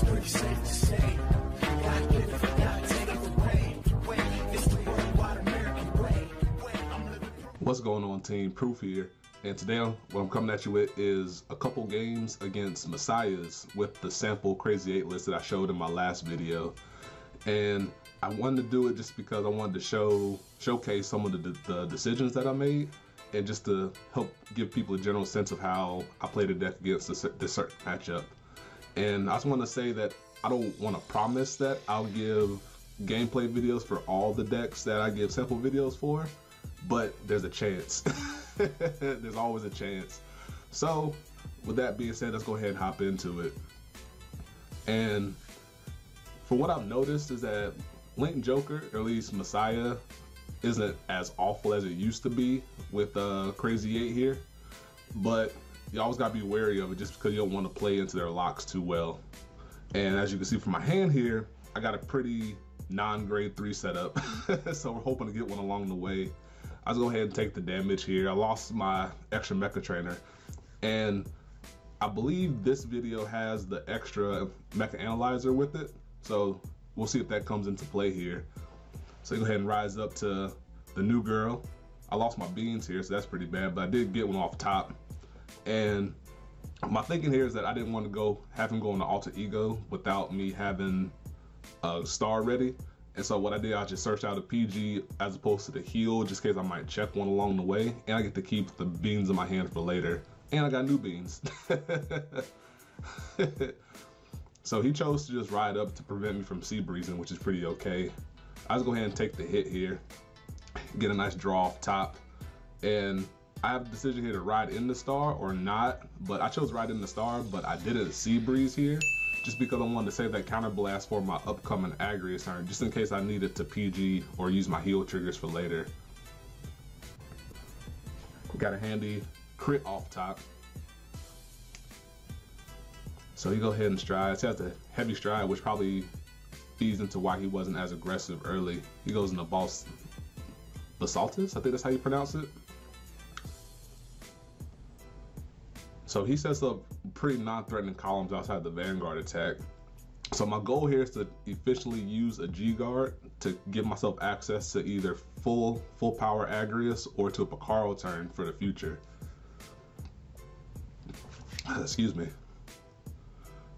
it's pretty safe to say, God give it, God take it away. It's the worldwide American way. What's going on, team? Proof here, and today what I'm coming at you with is a couple games against Messiahs with the sample Crazy 8 list that I showed in my last video. And I wanted to do it just because I wanted to showcase some of the decisions that I made, and just to help give people a general sense of how I played the deck against this certain matchup. And I just want to say that I don't want to promise that I'll give gameplay videos for all the decks that I give sample videos for, but there's a chance. There's always a chance. So with that being said, let's go ahead and hop into it. And for what I've noticed is that Link Joker, or at least Messiah, isn't as awful as it used to be with Crazy 8 here, but you always gotta be wary of it just because you don't want to play into their locks too well. And as you can see from my hand here, I got a pretty non-grade 3 setup, so we're hoping to get one along the way. I'll just go ahead and take the damage here. I lost my extra Mecha Trainer, and I believe this video has the extra Mecha Analyzer with it, so we'll see if that comes into play here. So go ahead and rise up to the new girl. I lost my beans here, so that's pretty bad, but I did get one off top. And my thinking here is that I didn't want to have him go into Alter Ego without me having a star ready. And so what I did, I just searched out a PG as opposed to the heal, just in case I might check one along the way. And I get to keep the beans in my hand for later. And I got new beans. So he chose to just ride up to prevent me from sea breezing, which is pretty okay. I'll just go ahead and take the hit here, get a nice draw off top. And I have a decision here to ride in the star or not, but I chose ride in the star, but I didn't sea breeze here, just because I wanted to save that counter blast for my upcoming Agrius turn, just in case I needed to PG or use my heal triggers for later. Got a handy crit off top. So he go ahead and strides. He has a heavy stride, which probably feeds into why he wasn't as aggressive early. He goes into Basaltus, I think that's how you pronounce it. So he sets up pretty non-threatening columns outside the Vanguard attack. So my goal here is to efficiently use a G-Guard to give myself access to either full power Agrius or to a Picaro turn for the future. Excuse me.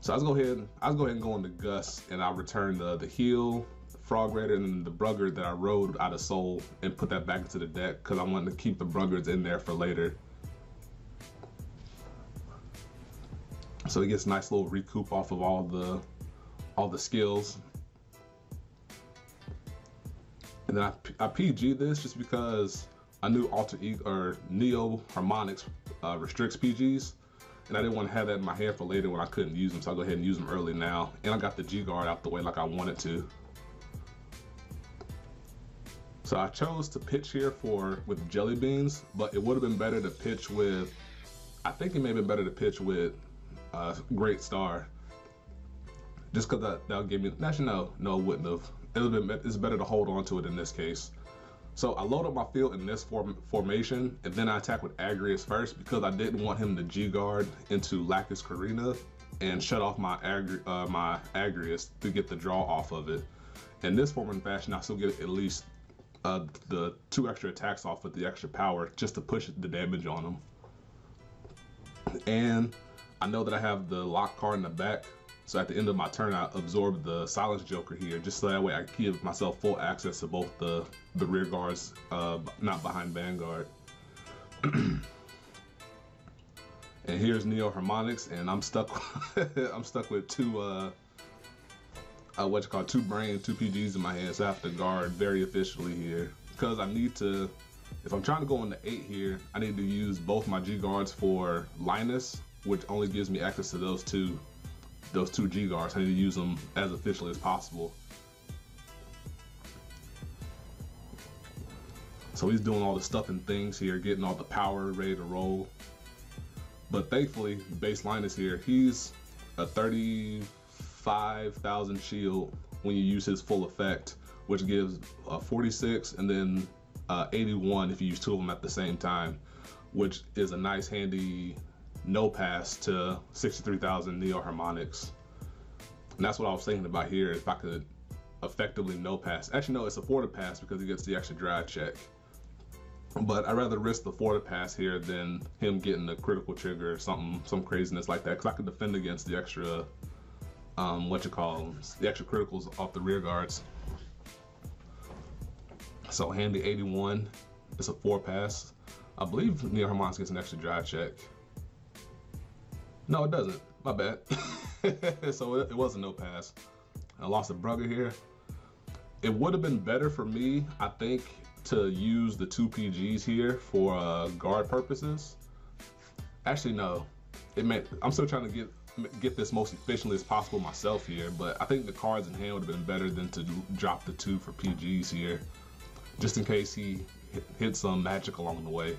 So I'll go ahead and go into Gus, and I'll return the heal, the Frog Raider, and the Bruggard that I rode out of Soul, and put that back into the deck because I wanted to keep the Bruggards in there for later. So he gets a nice little recoup off of all the skills. And then I PG this just because I knew Alter Ego or Neo Harmonics restricts PGs, and I didn't want to have that in my hand for later when I couldn't use them, so I'll go ahead and use them early now. And I got the G-Guard out the way like I wanted to. So I chose to pitch here with Jelly Beans, but it would have been better to pitch with, I think it may have been better to pitch with Great Star. Just because that'll give me, actually no, it wouldn't have. It's better to hold on to it in this case. So I load up my field in this formation, and then I attack with Agrius first because I didn't want him to G-Guard into Lacus Carina and shut off my Agrius to get the draw off of it. In this form and fashion, I still get at least the 2 extra attacks off with the extra power just to push the damage on him. And I know that I have the lock card in the back, so at the end of my turn I absorb the Silence Joker here, just so that way I give myself full access to both the rear guards, not behind Vanguard. And here's Neo Harmonics, and I'm stuck. I'm stuck with two brain, 2 PGs in my hand, so I have to guard very efficiently here because I need to. If I'm trying to go into 8 here, I need to use both my G guards for Linus, which only gives me access to those two G guards. I need to use them as efficiently as possible. So he's doing all the stuff and things here, getting all the power ready to roll. But thankfully, base Linus here, he's a 35,000 shield when you use his full effect, which gives 46 and then 81 if you use 2 of them at the same time, which is a nice handy no pass to 63,000 Neo Harmonics. And that's what I was thinking about here, if I could effectively no pass. Actually, no, it's a forward pass because he gets the extra drive check. But I'd rather risk the forward pass here than him getting a critical trigger or something, some craziness like that, because I could defend against the extra, the extra criticals off the rear guards. So handy 81. It's a 4 pass. I believe Neil Hermans gets an extra drive check. No, it doesn't. My bad. So it was a no pass. I lost a Brugger here. It would have been better for me, I think, to use the 2 PGs here for guard purposes. Actually, no. I'm still trying to get this most efficiently as possible myself here, but I think the cards in hand would have been better than to drop the 2 for PGs here, just in case he hit some magic along the way.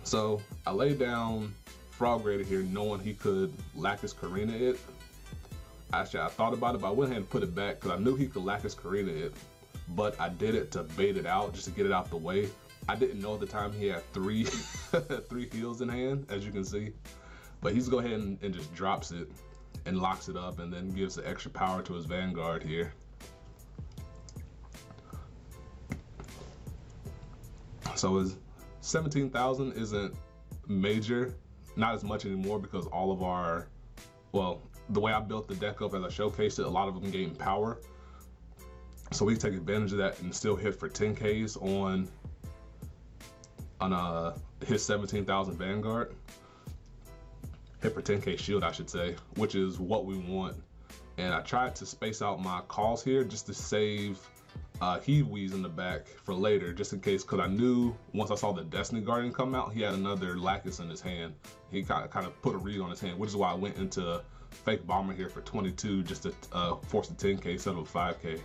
So I laid down Frog Raider here knowing he could Lacus Karina it. Actually, I thought about it, but I went ahead and put it back because I knew he could Lacus Karina it, but I did it to bait it out, just to get it out the way. I didn't know at the time he had 3 3 heals in hand, as you can see. But he's go ahead and just drops it and locks it up, and then gives the extra power to his Vanguard here. So his 17,000 isn't major, not as much anymore, because all of our, well, the way I built the deck up as I showcased it, a lot of them gain power. So we take advantage of that and still hit for 10Ks on his 17,000 Vanguard. Hit for 10K shield, I should say, which is what we want. And I tried to space out my calls here just to save Heave Weeze in the back for later, just in case, because I knew once I saw the Destiny Guardian come out, he had another Lacus in his hand. He kind of put a read on his hand, which is why I went into Fake Bomber here for 22 just to force the 10K instead of a 5K.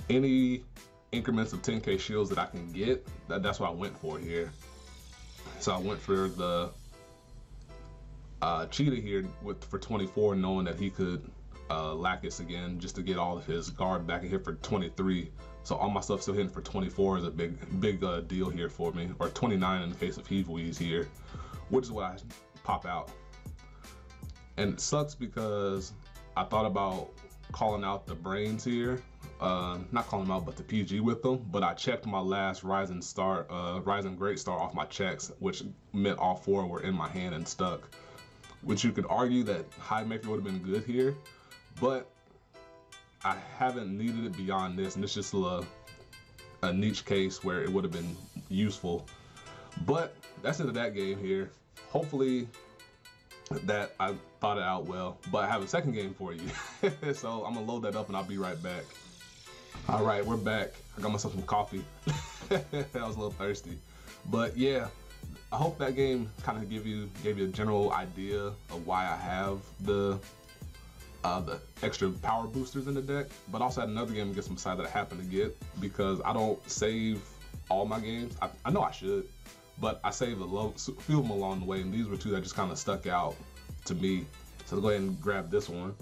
Any increments of 10K shields that I can get, that's what I went for here. So I went for the Cheetah here for 24, knowing that he could Lacus again, just to get all of his guard back and hit for 23. So all my stuff still hitting for 24 is a big deal here for me, or 29 in the case of Heave Weeze here, which is what I pop out. And it sucks because I thought about calling out the brains here, not calling them out, but the PG with them. But I checked my last Rising Great Star off my checks, which meant all 4 were in my hand and stuck. Which you could argue that High Maker would have been good here, but I haven't needed it beyond this, and it's just a niche case where it would have been useful. But that's into that game here. Hopefully that I thought it out well, but I have a second game for you. So I'm gonna load that up and I'll be right back. All right, we're back. I got myself some coffee. I was a little thirsty, but yeah, I hope that game kind of gave you a general idea of why I have the extra power boosters in the deck, but also had another game against Messiah that I happen to get because I don't save all my games. I know I should, but I saved few of them along the way, and these were 2 that just kind of stuck out to me. So I'll go ahead and grab this one,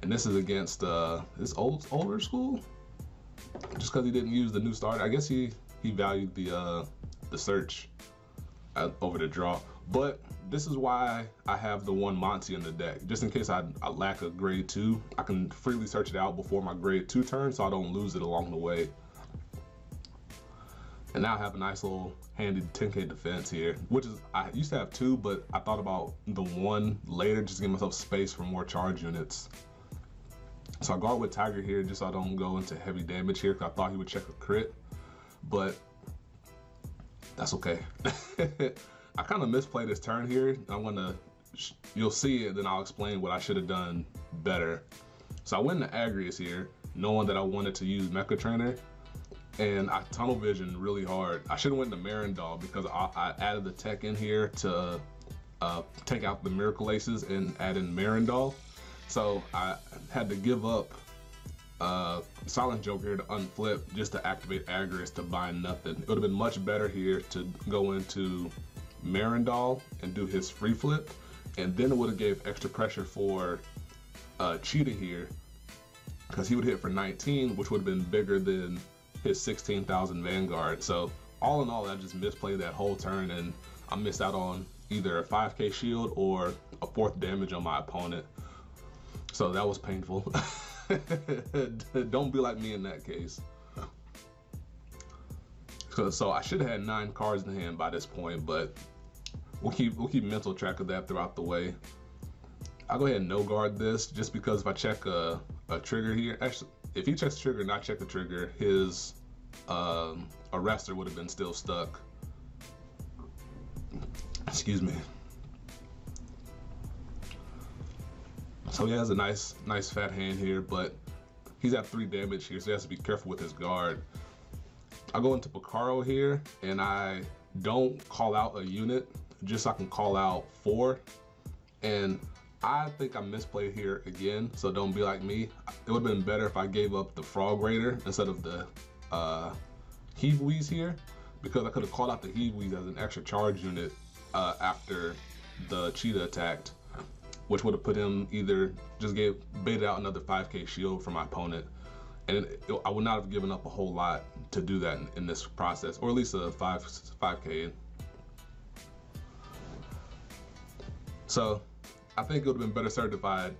and this is against this older school, just because he didn't use the new starter. I guess he valued the search over the draw. But this is why I have the 1 Monty in the deck, just in case I lack a grade 2. I can freely search it out before my grade 2 turn, so I don't lose it along the way. And now I have a nice little handy 10K defense here, which is, I used to have 2, but I thought about the 1 later just to give myself space for more charge units. So I guard with Tiger here just so I don't go into heavy damage here, because I thought he would check a crit, but that's okay. I kind of misplayed this turn here. You'll see it, then I'll explain what I should have done better. So I went into Agrius here, knowing that I wanted to use Mecha Trainer, and I tunnel vision really hard. I should have went to Marindal because I added the tech in here to take out the Miracle Aces and add in Marindal. So I had to give up Silent Joke here to unflip just to activate Agrius to bind nothing. It would have been much better here to go into Marindal and do his free flip, and then it would have gave extra pressure for Cheetah here, because he would hit for 19, which would have been bigger than his 16,000 Vanguard. So all in all, I just misplayed that whole turn, and I miss out on either a 5k shield or a 4th damage on my opponent. So that was painful. Don't be like me in that case. So I should have had 9 cards in hand by this point, but we'll keep mental track of that throughout the way. I'll go ahead and no guard this, just because if I check a trigger here, actually, if he checks the trigger and I check the trigger, his arrestor would have been still stuck. Excuse me. So he has a nice fat hand here, but he's at 3 damage here, so he has to be careful with his guard. I go into Picaro here, and I don't call out a unit, just so I can call out 4. And I think I misplayed here again, so don't be like me. It would have been better if I gave up the Frog Raider instead of the Heave Weeze here, because I could have called out the Heave Weeze as an extra charge unit after the Cheetah attacked, which would have put him either just baited out another 5k shield for my opponent, and I would not have given up a whole lot to do that in this process, or at least a 5k. So I think it would have been better served if I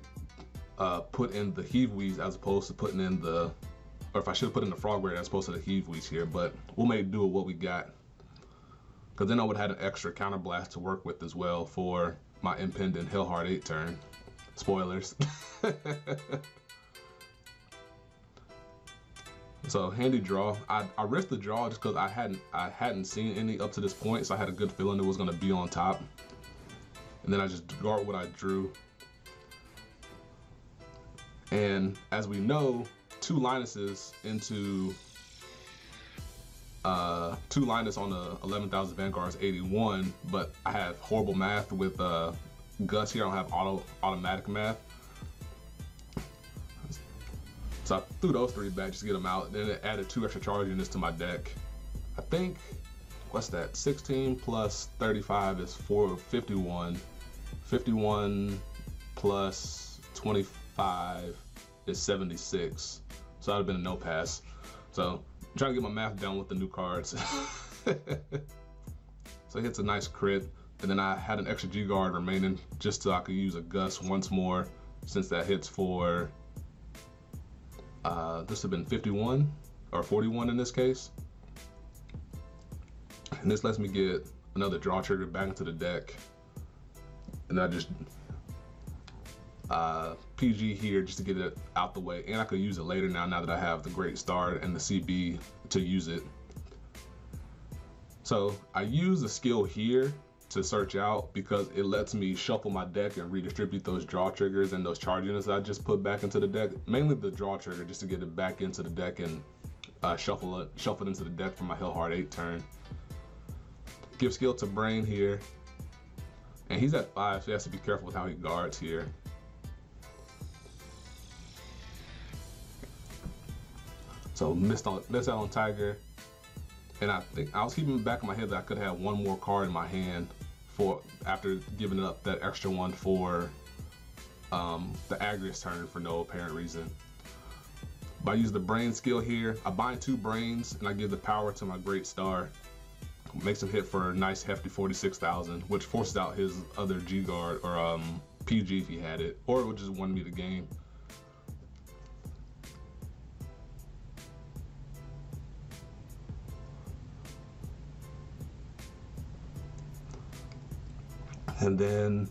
put in the Heave Weeze as opposed to putting in the, or if I should have put in the Frog Raider as opposed to the Heave Weeze here, but we'll make do with what we got. Because then I would have had an extra counterblast to work with as well for my impending Hellhard 8 turn. Spoilers. So handy draw. I risked the draw just because I hadn't seen any up to this point, so I had a good feeling it was going to be on top. And then I just guard what I drew. And as we know, 2 Linuses into 2 Linus on the 11,000 Vanguard is 81, but I have horrible math with Gus here. I don't have automatic math. So I threw those 3 back just to get them out. Then it added 2 extra charge units to my deck. I think, what's that? 16 plus 35 is 51. 51 plus 25 is 76. So that would have been a no pass. So I'm trying to get my math down with the new cards. So it hits a nice crit. And then I had an extra G guard remaining just so I could use a Gus once more, since that hits for this would have been 51 or 41 in this case. And this lets me get another draw trigger back into the deck. And I just PG here just to get it out the way. And I could use it later now that I have the Great Star and the CB to use it. So I use the skill here to search out because it lets me shuffle my deck and redistribute those draw triggers and those charge units that I just put back into the deck. Mainly the draw trigger, just to get it back into the deck and shuffle it into the deck for my Hellhard 8 turn. Give skill to Brain here. And he's at 5, so he has to be careful with how he guards here. So missed out on Tiger. And I think I was keeping back in my head that I could have one more card in my hand for after giving up that extra one for the Agrius turn for no apparent reason. But I use the Brain skill here. I bind 2 brains and I give the power to my Great Star. Makes him hit for a nice hefty 46,000, which forces out his other G guard or PG if he had it, or it would just win me the game. And then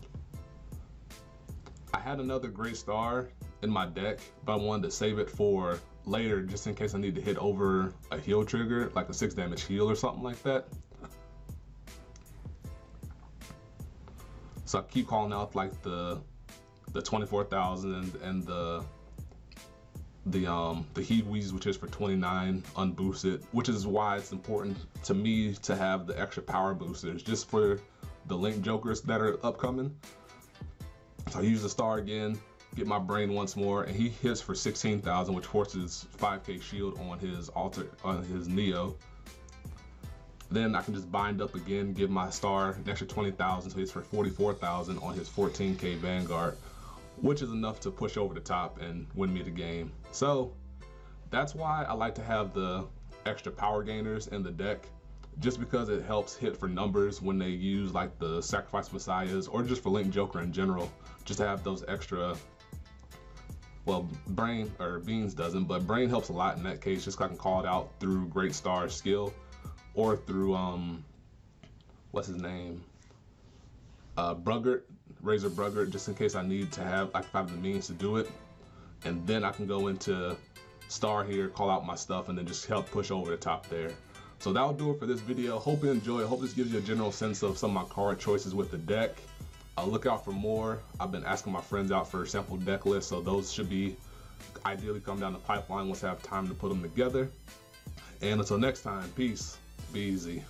I had another Great Star in my deck, but I wanted to save it for later just in case I need to hit over a heal trigger, like a 6 damage heal or something like that. So I keep calling out like the 24,000 and the Heave Weeze, which is for 29 unboosted, which is why it's important to me to have the extra power boosters just for the Link Jokers that are upcoming. So I use the Star again, get my Brain once more, and he hits for 16,000, which forces 5k shield on his Neo. Then I can just bind up again, give my Star an extra 20,000, so he's for 44,000 on his 14k Vanguard, which is enough to push over the top and win me the game. So that's why I like to have the extra power gainers in the deck, just because it helps hit for numbers when they use like the Sacrifice Messiahs, or just for Link Joker in general, just to have those extra. Well, Brain or Beans doesn't, but Brain helps a lot in that case, just so I can call it out through Great Star's skill, or through what's his name, Razor Bruggert, just in case I need to have, if I have the means to do it, and then I can go into Star here, call out my stuff, and then just help push over the top there. So that'll do it for this video. Hope you enjoy it. Hope this gives you a general sense of some of my card choices with the deck. Look out for more. I've been asking my friends out for sample deck lists, so those should be ideally come down the pipeline once I have time to put them together. And until next time, peace, be easy.